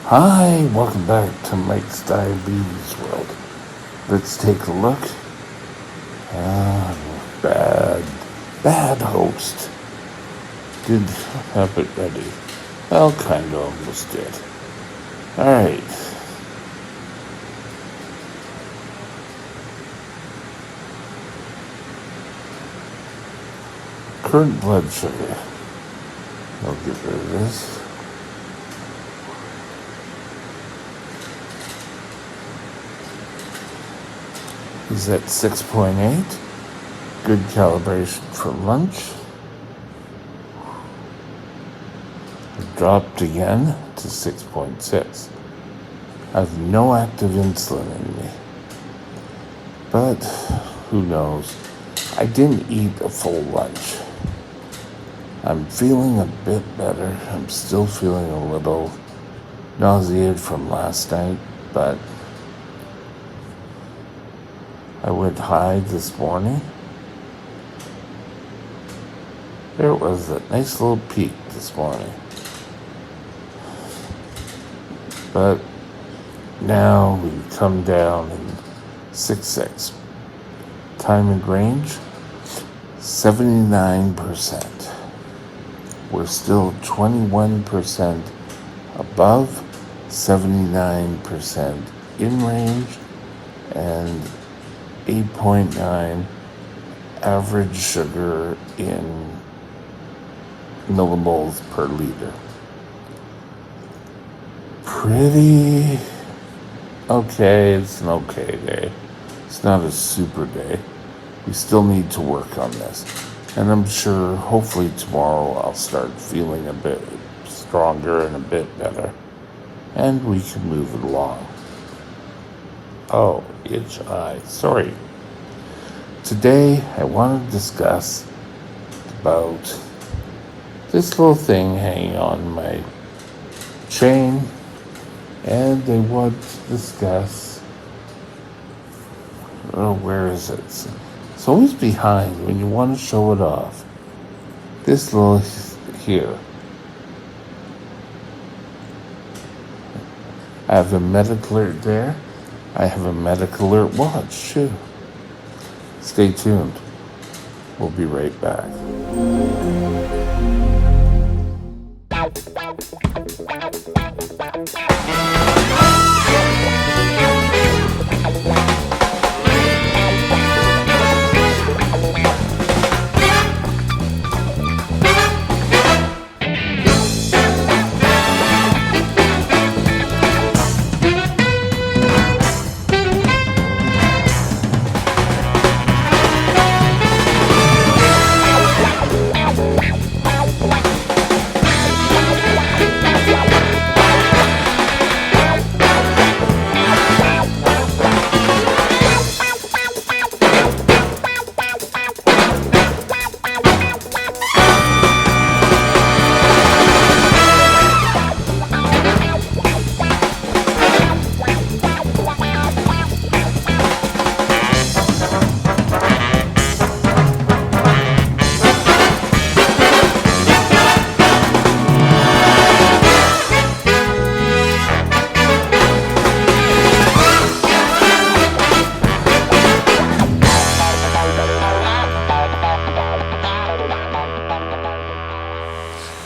Hi, welcome back to Mike's Diabetes World. Let's take a look. Bad, bad host. Did have it ready. Well, kind of almost did. Alright. Current blood sugar. I'll get rid of this. He's at 6.8. Good calibration for lunch. It dropped again to 6.6. I have no active insulin in me. But who knows? I didn't eat a full lunch. I'm feeling a bit better. I'm still feeling a little nauseated from last night, but I went high this morning. There it was, a nice little peak this morning. But now we come down in 6.6. Time and range, 79%. We're still 21% above, 79% in range, and 8.9 average sugar in millimoles per liter. Pretty okay. It's an okay day. It's not a super day. We still need to work on this. And I'm sure, hopefully tomorrow, I'll start feeling a bit stronger and a bit better. And we can move it along. Oh, itch-eye. Sorry. Today, I want to discuss about this little thing hanging on my chain. And I want to discuss, where is it? It's always behind when you want to show it off. This little here. I have a medic alert there. I have a medic alert watch too. Stay tuned. We'll be right back.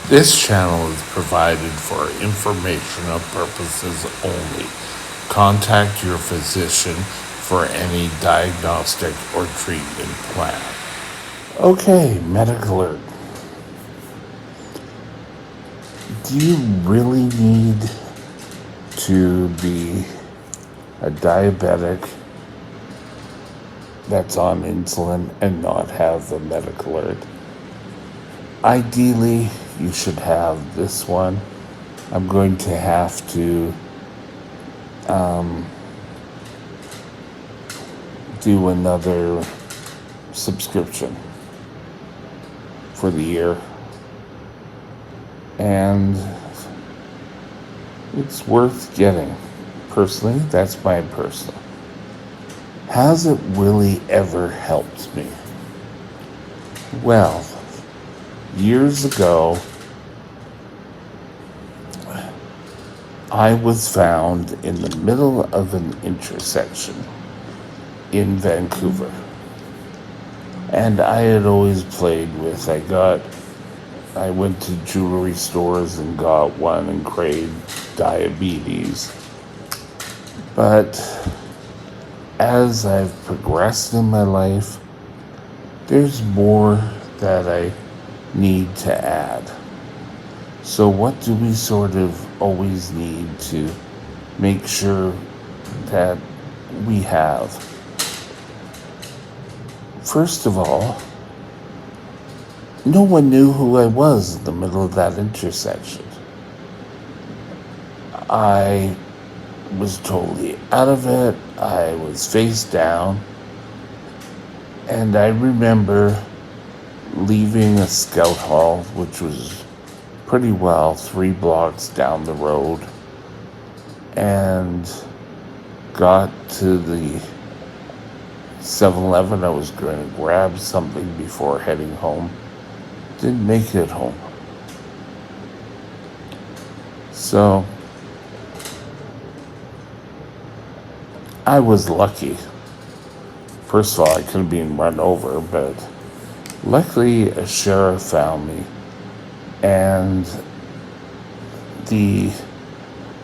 This channel is provided for informational purposes only. Contact your physician for any diagnostic or treatment plan. Okay, medical alert. Do you really need to be a diabetic that's on insulin and not have a medical alert? Ideally, you should have this one. I'm going to have to do another subscription for the year. And it's worth getting. Personally, that's my personal. Has it really ever helped me? Well, years ago, I was found in the middle of an intersection in Vancouver. And I had always played with, I went to jewelry stores and got one and craved diabetes. But as I've progressed in my life, there's more that I need to add. So what do we sort of always need to make sure that we have? First of all, no one knew who I was in the middle of that intersection. I was totally out of it. I was face down. And I remember leaving a scout hall, which was pretty well 3 blocks down the road, and got to the 7-Eleven. I was going to grab something before heading home. Didn't make it home. So I was lucky. First of all, I could have been run over, but luckily a sheriff found me, and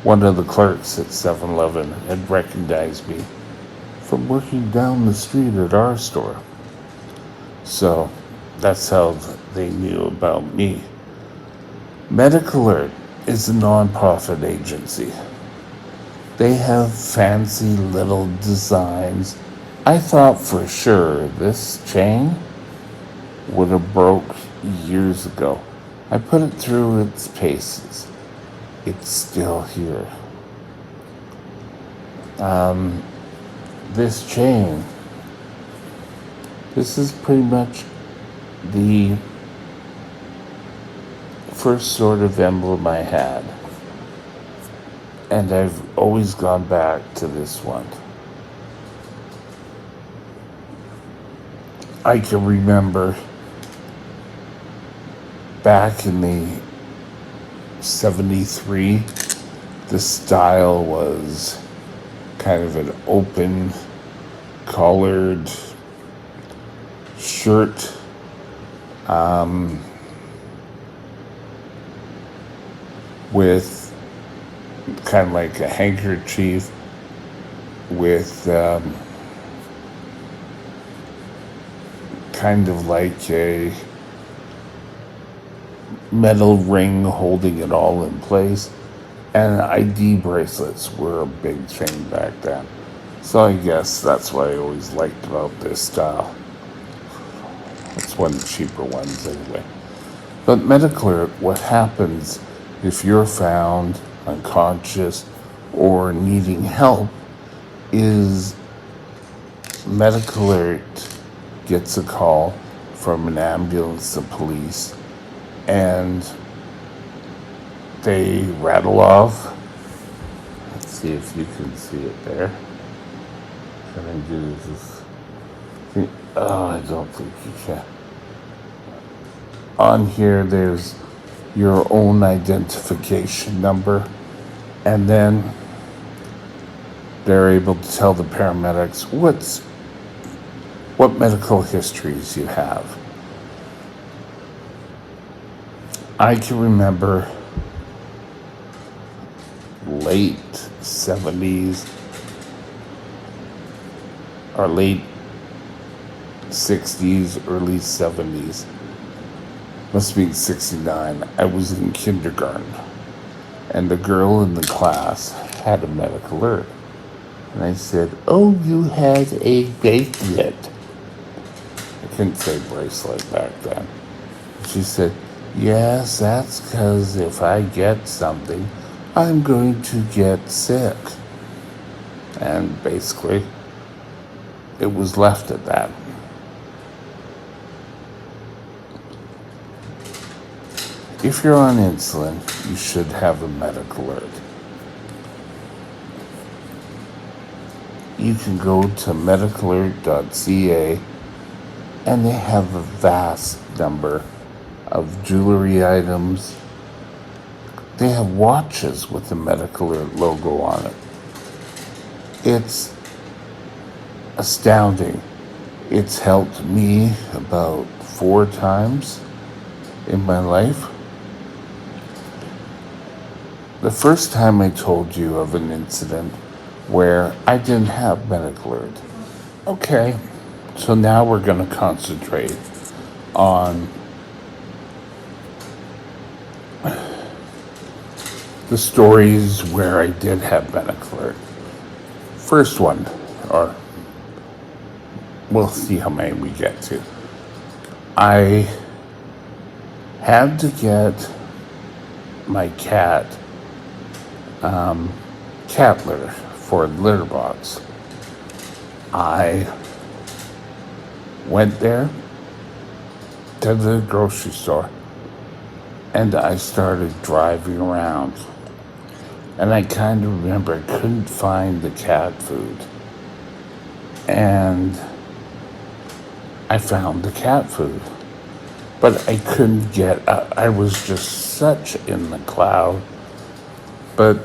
one of the clerks at 7-Eleven had recognized me from working down the street at our store. So that's how they knew about me. MedicAlert is a nonprofit agency. They have fancy little designs. I thought for sure this chain would have broke years ago. I put it through its paces. It's still here. This chain, this is pretty much the first sort of emblem I had. And I've always gone back to this one. I can remember back in the 73, the style was kind of an open collared shirt, with kind of like a handkerchief with kind of like a metal ring holding it all in place. And ID bracelets were a big thing back then. So I guess that's what I always liked about this style. It's one of the cheaper ones anyway. But MedicAlert, what happens if you're found unconscious or needing help is MedicAlert gets a call from an ambulance, the police, and they rattle off. Let's see if you can see it there. Can I do this? Oh, I don't think you can. On here, there's your own identification number, and then they're able to tell the paramedics what medical histories you have. I can remember late 70s or late 60s, early 70s. Must be 69. I was in kindergarten, and the girl in the class had a MedicAlert. And I said, "Oh, you had a bracelet." I couldn't say bracelet back then. She said, "Yes, that's because if I get something, I'm going to get sick." And basically, it was left at that. If you're on insulin, you should have a MedicAlert. You can go to medicalert.ca, and they have a vast number of jewelry items, They have watches with the Medical Alert logo on it. It's astounding. It's helped me about 4 times in my life. The first time I told you of an incident where I didn't have Medical Alert. Okay, so now we're going to concentrate on the stories where I did have Medical Alert. First one, or we'll see how many we get to. I had to get my cat cat litter for a litter box. I went there to the grocery store and I started driving around. And I kind of remember I couldn't find the cat food. And I found the cat food. But I couldn't get, I was just such in the cloud. But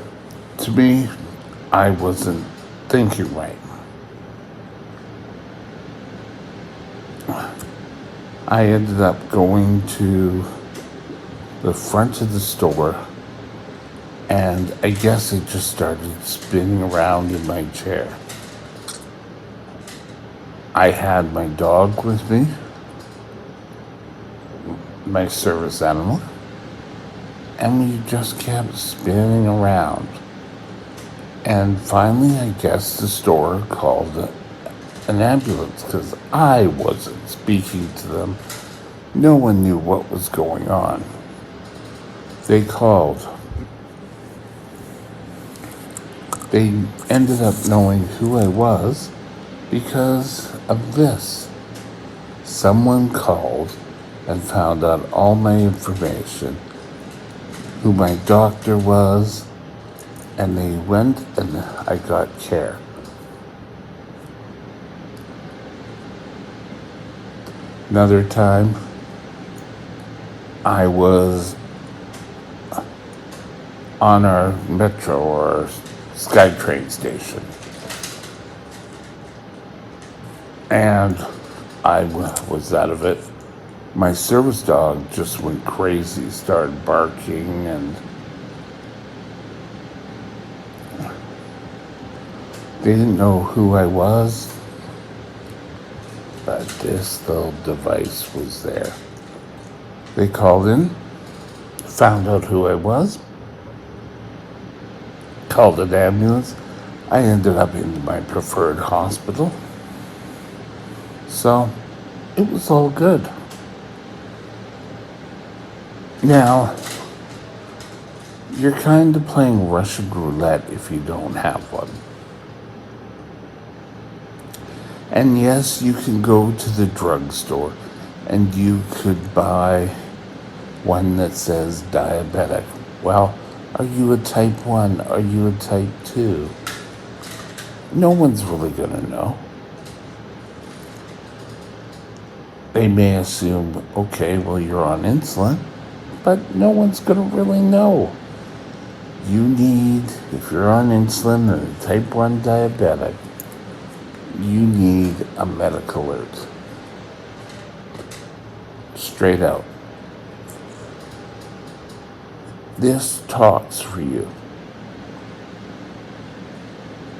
to me, I wasn't thinking right. I ended up going to the front of the store, and I guess it just started spinning around in my chair. I had my dog with me, my service animal, and we just kept spinning around. And finally, I guess the store called an ambulance because I wasn't speaking to them. No one knew what was going on. They called. They ended up knowing who I was because of this. Someone called and found out all my information, who my doctor was, and they went and I got care. Another time, I was on our metro or SkyTrain station, and I was out of it. My service dog just went crazy, started barking, and they didn't know who I was, but this little device was there. They called in, found out who I was, called an ambulance. I ended up in my preferred hospital. So it was all good. Now, you're kind of playing Russian roulette if you don't have one. And yes, you can go to the drugstore and you could buy one that says diabetic. Well, are you a type 1? Are you a type 2? No one's really going to know. They may assume, okay, well, you're on insulin, but no one's going to really know. You need, if you're on insulin and a type 1 diabetic, you need a Medical Alert. Straight out. This talks for you.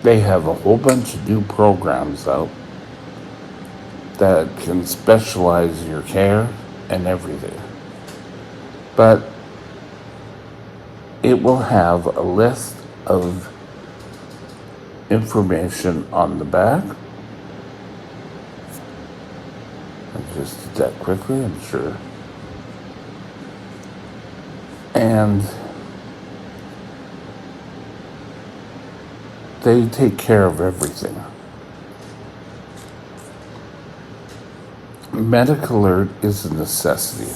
They have a whole bunch of new programs out that can specialize your care and everything. But it will have a list of information on the back. I just did that quickly, I'm sure. And they take care of everything. Medical Alert is a necessity.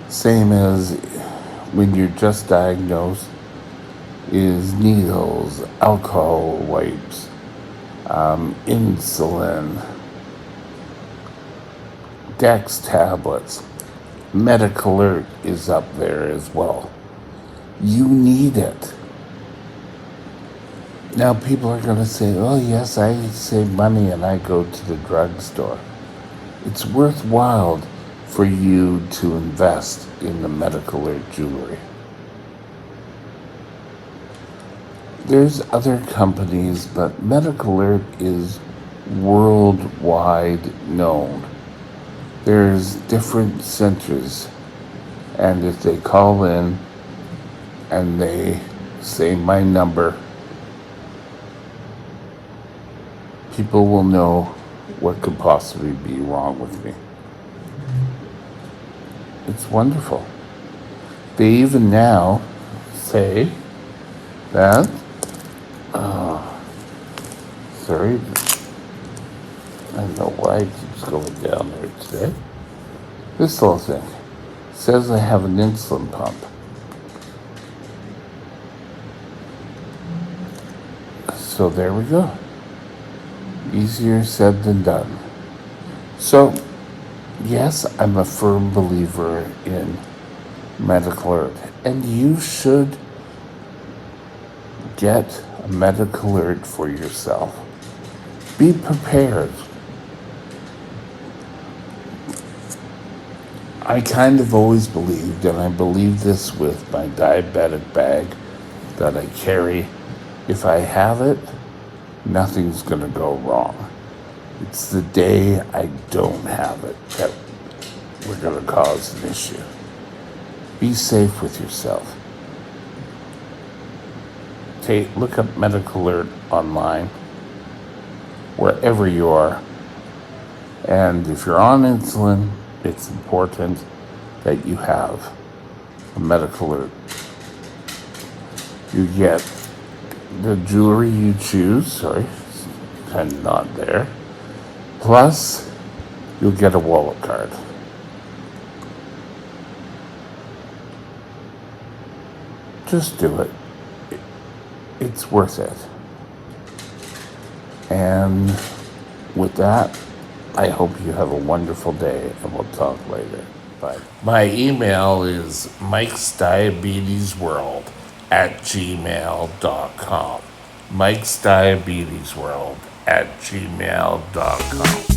Same as when you're just diagnosed, is needles, alcohol wipes, insulin, Dex tablets. Medical Alert is up there as well. You need it. Now, people are going to say, oh, yes, I save money and I go to the drugstore. It's worthwhile for you to invest in the Medical Alert jewelry. There's other companies, but Medical Alert is worldwide known. There's different centers, and if they call in and they say my number, people will know what could possibly be wrong with me. It's wonderful. They even now say that, sorry, I don't know why it keeps going down there today. This little thing says I have an insulin pump. So there we go. Easier said than done. So, yes, I'm a firm believer in Medical Alert, and you should get a Medical Alert for yourself. Be prepared. I kind of always believed, and I believe this with my diabetic bag that I carry, if I have it, nothing's going to go wrong. It's the day I don't have it that we're going to cause an issue. Be safe with yourself. Look up Medical Alert online, wherever you are. And if you're on insulin, it's important that you have a Medical Alert. You get the jewelry you choose, kind of not there. Plus, you'll get a wallet card. Just do it. It's worth it. And with that, I hope you have a wonderful day, and we'll talk later. Bye. My email is mikesdiabetesworld@gmail.com. mikesdiabetesworld@gmail.com.